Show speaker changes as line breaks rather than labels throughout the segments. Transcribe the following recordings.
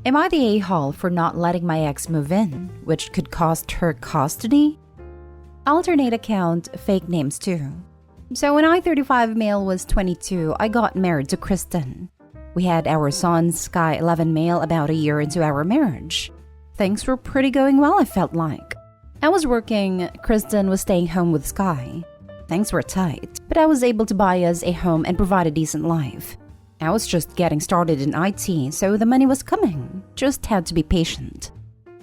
Am I the a-hole for not letting my ex move in, which could cost her custody? Alternate account, fake names too. So when I-35 male was 22, I got married to Kristen. We had our son, Sky 11 male, about a year into our marriage. Things were pretty going well, I felt like. I was working, Kristen was staying home with Sky. Things were tight, but I was able to buy us a home and provide a decent life. I was just getting started in IT, so the money was coming. Just had to be patient.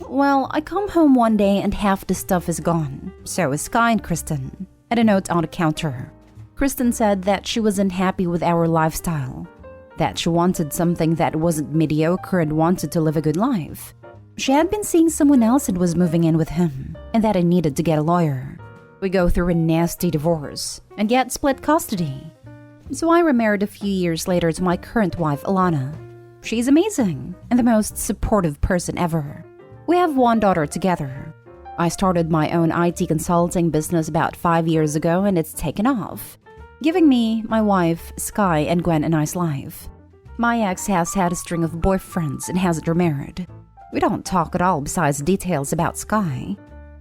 Well, I come home one day and half the stuff is gone. So is Sky and Kristen. And a note on the counter. Kristen said that she wasn't happy with our lifestyle. That she wanted something that wasn't mediocre and wanted to live a good life. She had been seeing someone else and was moving in with him, and that I needed to get a lawyer. We go through a nasty divorce and get split custody. So I remarried a few years later to my current wife, Alana. She's amazing and the most supportive person ever. We have one daughter together. I started my own IT consulting business about 5 years ago and it's taken off, giving me, my wife, Sky, and Gwen a nice life. My ex has had a string of boyfriends and hasn't remarried. We don't talk at all besides details about Sky.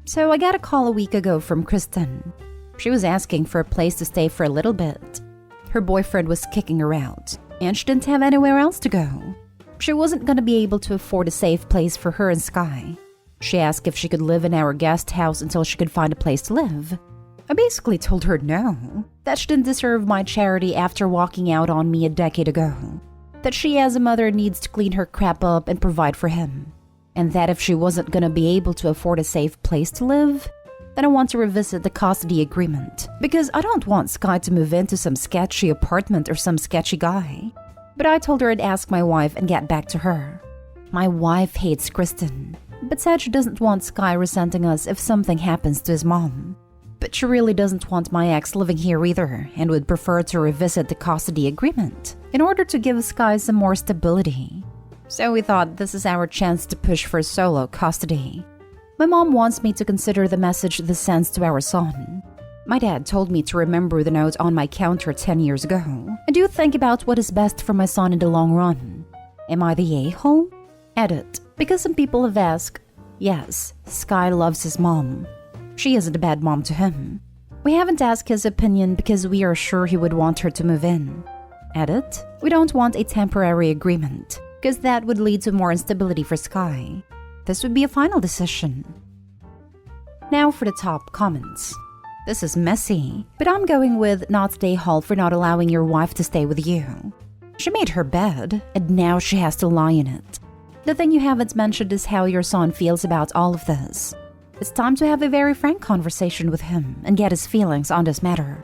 So I got a call a week ago from Kristen. She was asking for a place to stay for a little bit. Her boyfriend was kicking her out, and she didn't have anywhere else to go. She wasn't going to be able to afford a safe place for her and Sky. She asked if she could live in our guest house until she could find a place to live. I basically told her no, that she didn't deserve my charity after walking out on me a decade ago. That she as a mother needs to clean her crap up and provide for him. And that if she wasn't going to be able to afford a safe place to live, then I want to revisit the custody agreement, because I don't want Sky to move into some sketchy apartment or some sketchy guy. But I told her I'd ask my wife and get back to her. My wife hates Kristen, but said she doesn't want Sky resenting us if something happens to his mom. But she really doesn't want my ex living here either and would prefer to revisit the custody agreement in order to give Sky some more stability. So we thought this is our chance to push for solo custody. My mom wants me to consider the message this sends to our son. My dad told me to remember the note on my counter 10 years ago and do think about what is best for my son in the long run. Am I the a-hole? Edit. Because some people have asked, yes, Sky loves his mom. She isn't a bad mom to him. We haven't asked his opinion because we are sure he would want her to move in. Edit. We don't want a temporary agreement, because that would lead to more instability for Sky. This would be a final decision. Now for the top comments. This is messy, but I'm going with not stay hall for not allowing your wife to stay with you. She made her bed, and now she has to lie in it. The thing you haven't mentioned is how your son feels about all of this. It's time to have a very frank conversation with him and get his feelings on this matter.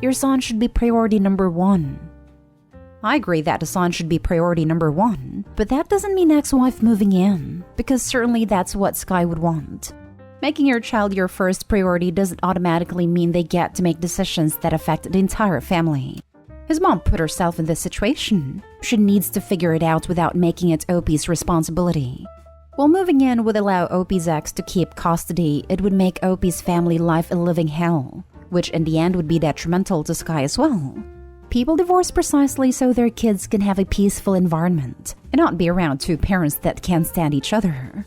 Your son should be priority number 1. I agree that the son should be priority number 1, but that doesn't mean ex-wife moving in, because certainly that's what Sky would want. Making your child your first priority doesn't automatically mean they get to make decisions that affect the entire family. His mom put herself in this situation. She needs to figure it out without making it OP's responsibility. While moving in would allow OP's ex to keep custody, it would make OP's family life a living hell, which in the end would be detrimental to Sky as well. People divorce precisely so their kids can have a peaceful environment and not be around two parents that can't stand each other.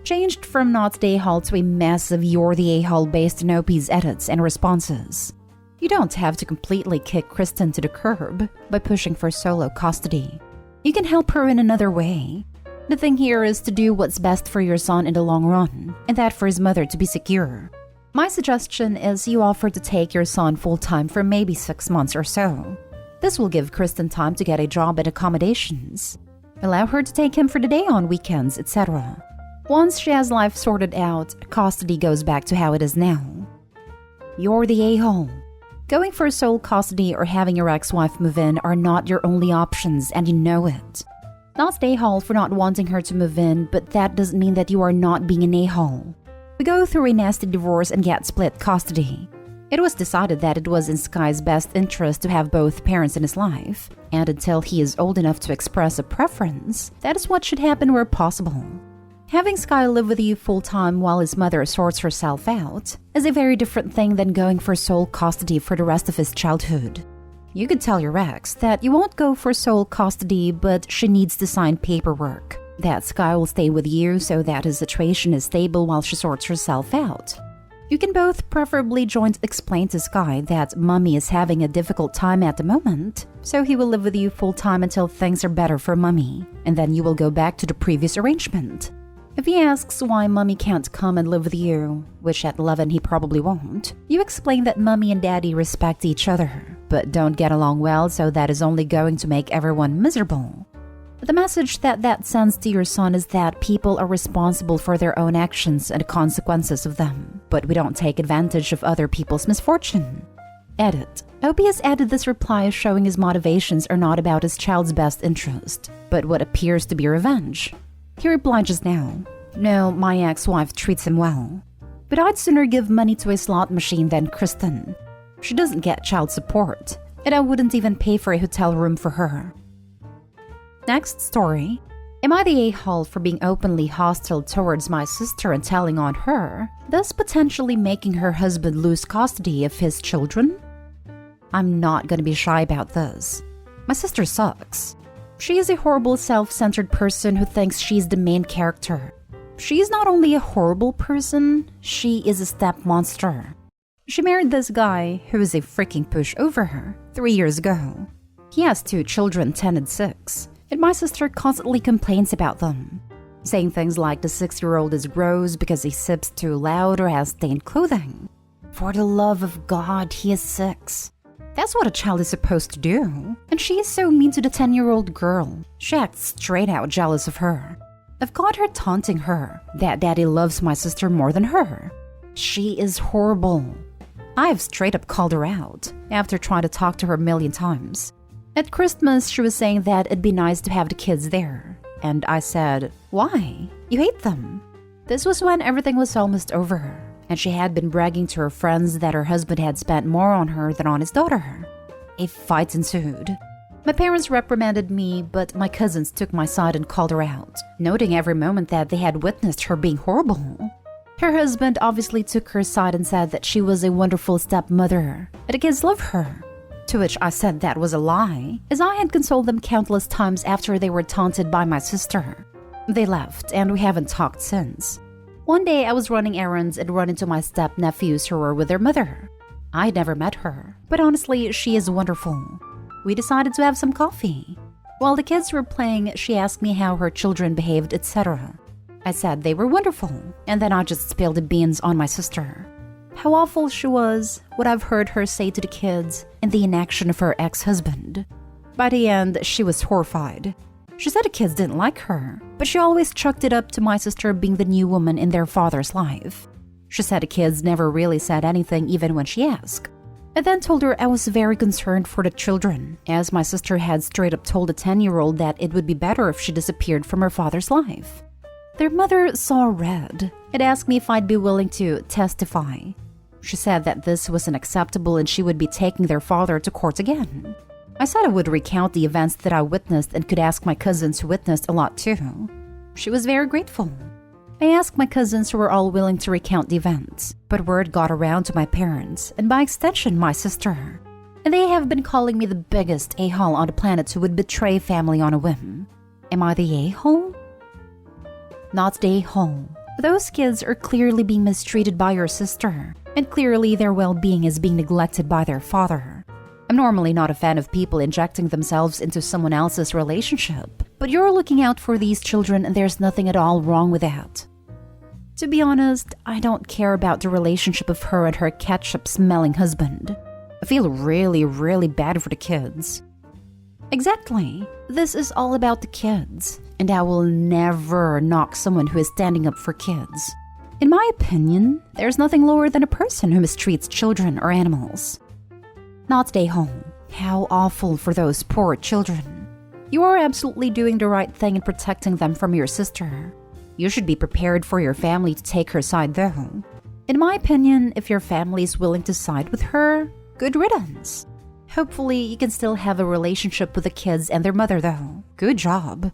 Changed from not the a-hole to a massive you're the a-hole based on OP's edits and responses. You don't have to completely kick Kristen to the curb by pushing for solo custody. You can help her in another way. The thing here is to do what's best for your son in the long run, and that for his mother to be secure. My suggestion is you offer to take your son full-time for maybe 6 months or so. This will give Kristen time to get a job and accommodations. Allow her to take him for the day on weekends, etc. Once she has life sorted out, custody goes back to how it is now. You're the a-hole. Going for sole custody or having your ex-wife move in are not your only options, and you know it. Not the a-hole for not wanting her to move in, but that doesn't mean that you are not being an a-hole. We go through a nasty divorce and get split custody. It was decided that it was in Sky's best interest to have both parents in his life, and until he is old enough to express a preference, that is what should happen where possible. Having Sky live with you full-time while his mother sorts herself out is a very different thing than going for sole custody for the rest of his childhood. You could tell your ex that you won't go for sole custody, but she needs to sign paperwork. That Sky will stay with you so that his situation is stable while she sorts herself out. You can both preferably joint explain to Sky that Mummy is having a difficult time at the moment, so he will live with you full-time until things are better for Mummy, and then you will go back to the previous arrangement. If he asks why Mummy can't come and live with you, which at 11 he probably won't, you explain that Mummy and Daddy respect each other, but don't get along well, so that is only going to make everyone miserable. The message that sends to your son is that people are responsible for their own actions and the consequences of them, but we don't take advantage of other people's misfortune. Edit. Opie has added this reply showing his motivations are not about his child's best interest, but what appears to be revenge. He replied just now, "No, my ex-wife treats him well, but I'd sooner give money to a slot machine than Kristen. She doesn't get child support, and I wouldn't even pay for a hotel room for her." Next story. Am I the a-hole for being openly hostile towards my sister and telling on her, thus potentially making her husband lose custody of his children? I'm not gonna be shy about this. My sister sucks. She is a horrible self-centered person who thinks she's the main character. She is not only a horrible person, she is a step monster. She married this guy who is a freaking pushover 3 years ago. He has 2 children, 10 and 6. And my sister constantly complains about them, saying things like the 6-year-old is gross because he sips too loud or has stained clothing. For the love of God, he is 6. That's what a child is supposed to do. And she is so mean to the 10-year-old girl. She acts straight out jealous of her. I've caught her taunting her that Daddy loves my sister more than her. She is horrible. I've straight up called her out after trying to talk to her a million times. At Christmas, she was saying that it'd be nice to have the kids there. And I said, "Why? You hate them." This was when everything was almost over, and she had been bragging to her friends that her husband had spent more on her than on his daughter. A fight ensued. My parents reprimanded me, but my cousins took my side and called her out, noting every moment that they had witnessed her being horrible. Her husband obviously took her side and said that she was a wonderful stepmother, and the kids love her. To which I said that was a lie, as I had consoled them countless times after they were taunted by my sister. They left, and we haven't talked since. One day I was running errands and run into my step-nephews who were with their mother. I'd never met her, but honestly, she is wonderful. We decided to have some coffee. While the kids were playing, she asked me how her children behaved, etc. I said they were wonderful, and then I just spilled the beans on my sister. How awful she was, what I've heard her say to the kids, and the inaction of her ex-husband. By the end, she was horrified. She said the kids didn't like her, but she always chucked it up to my sister being the new woman in their father's life. She said the kids never really said anything even when she asked. I then told her I was very concerned for the children, as my sister had straight up told a 10-year-old that it would be better if she disappeared from her father's life. Their mother saw red and asked me if I'd be willing to testify. She said that this was unacceptable and she would be taking their father to court again. I said I would recount the events that I witnessed and could ask my cousins who witnessed a lot too. She was very grateful. I asked my cousins who were all willing to recount the events, but word got around to my parents and by extension my sister. And they have been calling me the biggest a-hole on the planet who would betray family on a whim. Am I the a-hole? Not the a-hole. Those kids are clearly being mistreated by your sister, and clearly their well-being is being neglected by their father. I'm normally not a fan of people injecting themselves into someone else's relationship, but you're looking out for these children and there's nothing at all wrong with that. To be honest, I don't care about the relationship of her and her ketchup-smelling husband. I feel really, really bad for the kids. Exactly. This is all about the kids, and I will never knock someone who is standing up for kids. In my opinion, there's nothing lower than a person who mistreats children or animals. Not stay home. How awful for those poor children. You are absolutely doing the right thing in protecting them from your sister. You should be prepared for your family to take her side though. In my opinion, if your family is willing to side with her, good riddance. Hopefully, you can still have a relationship with the kids and their mother though. Good job.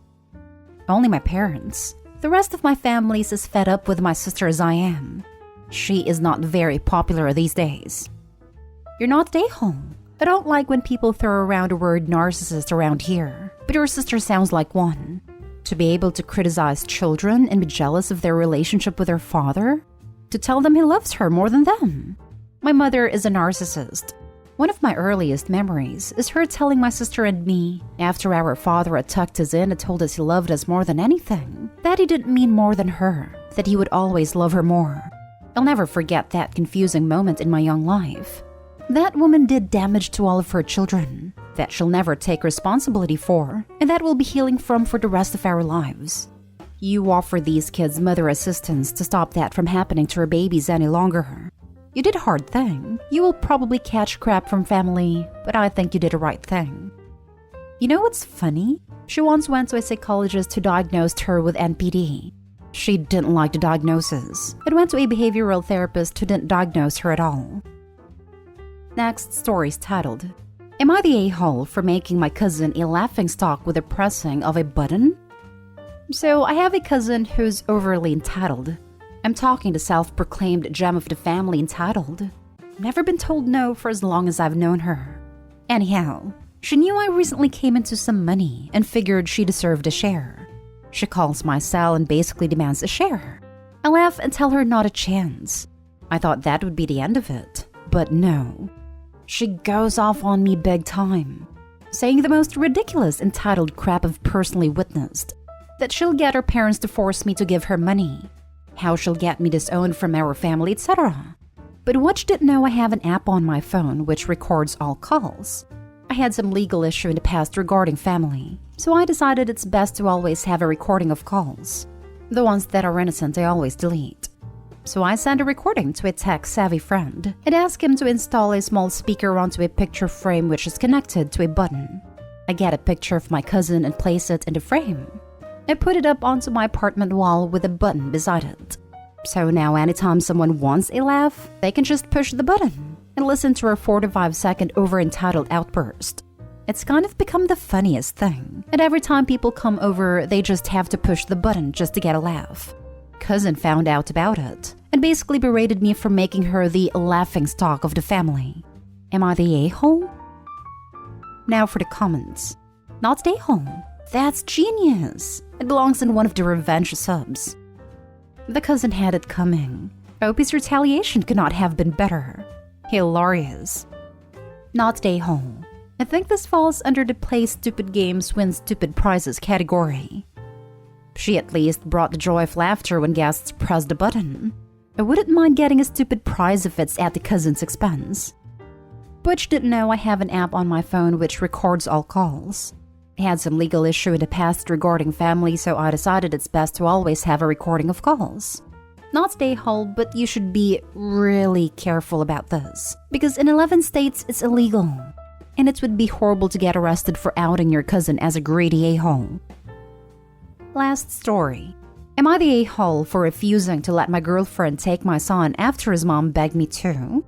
Only my parents. The rest of my family is as fed up with my sister as I am. She is not very popular these days. You're not a-hole. I don't like when people throw around the word narcissist around here, but your sister sounds like one. To be able to criticize children and be jealous of their relationship with their father? To tell them he loves her more than them? My mother is a narcissist. One of my earliest memories is her telling my sister and me, after our father had tucked us in and told us he loved us more than anything, that he didn't mean more than her, that he would always love her more. I'll never forget that confusing moment in my young life. That woman did damage to all of her children, that she'll never take responsibility for, and that we'll be healing from for the rest of our lives. You offer these kids mother assistance to stop that from happening to her babies any longer. You did a hard thing. You will probably catch crap from family, but I think you did the right thing. You know what's funny? She once went to a psychologist who diagnosed her with NPD. She didn't like the diagnosis and went to a behavioral therapist who didn't diagnose her at all. Next story is titled, Am I the a-hole for making my cousin a laughingstock with the pressing of a button? So I have a cousin who's overly entitled. I'm talking the self-proclaimed gem of the family entitled. Never been told no for as long as I've known her. Anyhow, she knew I recently came into some money and figured she deserved a share. She calls my cell and basically demands a share. I laugh and tell her not a chance. I thought that would be the end of it, but no. She goes off on me big time, saying the most ridiculous entitled crap I've personally witnessed. That she'll get her parents to force me to give her money. How she'll get me disowned from our family, etc. But what she didn't know, I have an app on my phone which records all calls. I had some legal issue in the past regarding family, so I decided it's best to always have a recording of calls. The ones that are innocent I always delete. So I send a recording to a tech-savvy friend and ask him to install a small speaker onto a picture frame which is connected to a button. I get a picture of my cousin and place it in the frame. I put it up onto my apartment wall with a button beside it. So now anytime someone wants a laugh, they can just push the button and listen to her 45-second over-entitled outburst. It's kind of become the funniest thing, and every time people come over, they just have to push the button just to get a laugh. Cousin found out about it and basically berated me for making her the laughingstock of the family. Am I the a-hole? Now for the comments. Not the a-hole. That's genius. It belongs in one of the revenge subs. The cousin had it coming. Opie's retaliation could not have been better. Hilarious. Not the a-hole. I think this falls under the play stupid games win stupid prizes category. She at least brought the joy of laughter when guests pressed the button. I wouldn't mind getting a stupid prize if it's at the cousin's expense. Butch didn't know I have an app on my phone which records all calls. I had some legal issue in the past regarding family, so I decided it's best to always have a recording of calls. Not stay home, but you should be really careful about this, because in 11 states it's illegal, and it would be horrible to get arrested for outing your cousin as a greedy a-hole. Last story. Am I the a-hole for refusing to let my girlfriend take my son after his mom begged me to?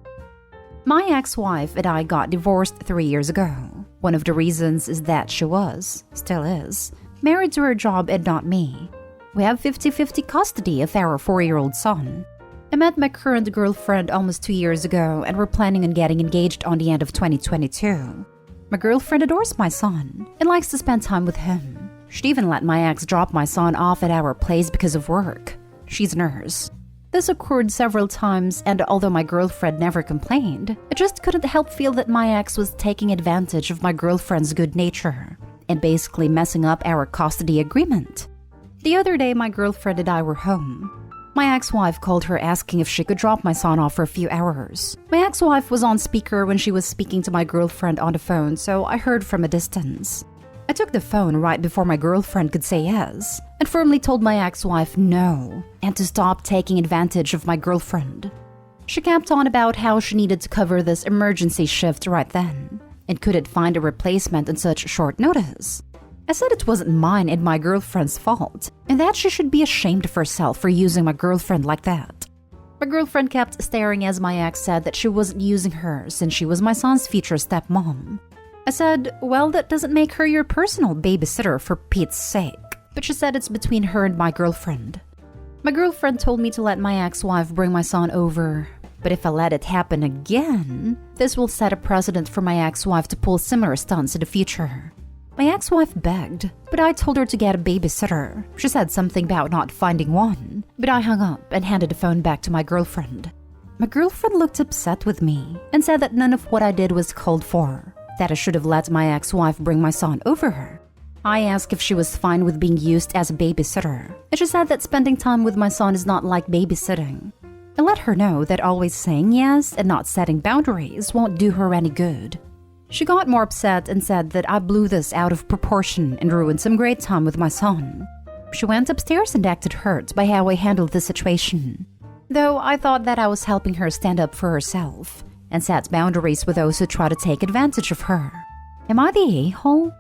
My ex-wife and I got divorced 3 years ago. One of the reasons is that she was, still is, married to her job and not me. We have 50-50 custody of our 4-year-old son. I met my current girlfriend almost 2 years ago and we're planning on getting engaged on the end of 2022. My girlfriend adores my son and likes to spend time with him. She'd even let my ex drop my son off at our place because of work. She's a nurse. This occurred several times, and although my girlfriend never complained, I just couldn't help feel that my ex was taking advantage of my girlfriend's good nature and basically messing up our custody agreement. The other day, my girlfriend and I were home. My ex-wife called her asking if she could drop my son off for a few hours. My ex-wife was on speaker when she was speaking to my girlfriend on the phone, so I heard from a distance. I took the phone right before my girlfriend could say yes, and firmly told my ex-wife no, and to stop taking advantage of my girlfriend. She kept on about how she needed to cover this emergency shift right then, and couldn't find a replacement on such short notice. I said it wasn't mine and my girlfriend's fault, and that she should be ashamed of herself for using my girlfriend like that. My girlfriend kept staring as my ex said that she wasn't using her since she was my son's future stepmom. I said, well, that doesn't make her your personal babysitter for Pete's sake. But she said it's between her and my girlfriend. My girlfriend told me to let my ex-wife bring my son over, But if I let it happen again, this will set a precedent for my ex-wife to pull similar stunts in the future. My ex-wife begged, but I told her to get a babysitter. She said something about not finding one, but I hung up and handed the phone back to my girlfriend. My girlfriend looked upset with me and said that none of what I did was called for, that I should have let my ex-wife bring my son over. I asked if she was fine with being used as a babysitter, and she said that spending time with my son is not like babysitting. I let her know that always saying yes and not setting boundaries won't do her any good. She got more upset and said that I blew this out of proportion and ruined some great time with my son. She went upstairs and acted hurt by how I handled the situation, though I thought that I was helping her stand up for herself and set boundaries with those who try to take advantage of her. Am I the a-hole?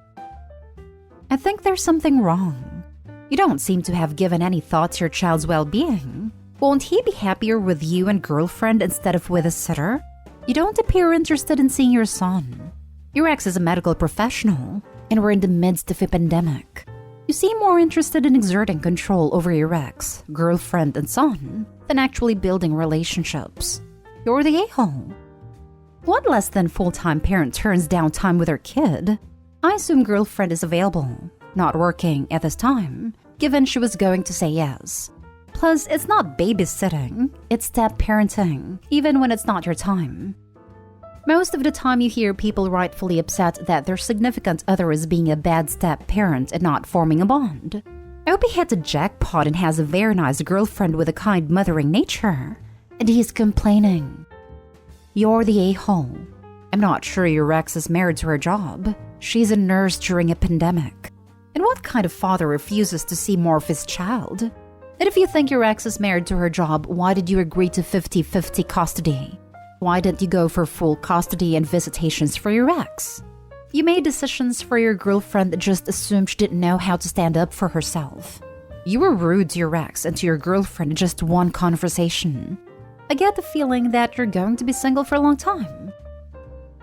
I think there's something wrong. You don't seem to have given any thought to your child's well-being. Won't he be happier with you and girlfriend instead of with a sitter? You don't appear interested in seeing your son. Your ex is a medical professional, and we're in the midst of a pandemic. You seem more interested in exerting control over your ex, girlfriend, and son than actually building relationships. You're the a-hole. What less than full-time parent turns down time with her kid? I assume girlfriend is available, not working at this time, given she was going to say yes. Plus, it's not babysitting, it's step-parenting, even when it's not your time. Most of the time you hear people rightfully upset that their significant other is being a bad step-parent and not forming a bond. I hope he hit the jackpot and has a very nice girlfriend with a kind mothering nature, and he's complaining. You're the a-hole. I'm not sure your ex is married to her job. She's a nurse during a pandemic. And what kind of father refuses to see more of his child? And if you think your ex is married to her job, why did you agree to 50-50 custody? Why didn't you go for full custody and visitations for your ex? You made decisions for your girlfriend that just assumed she didn't know how to stand up for herself. You were rude to your ex and to your girlfriend in just one conversation. I get the feeling that you're going to be single for a long time.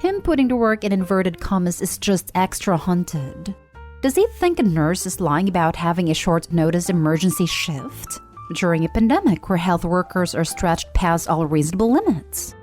Him putting to work in inverted commas is just extra hunted. Does he think a nurse is lying about having a short notice emergency shift during a pandemic where health workers are stretched past all reasonable limits?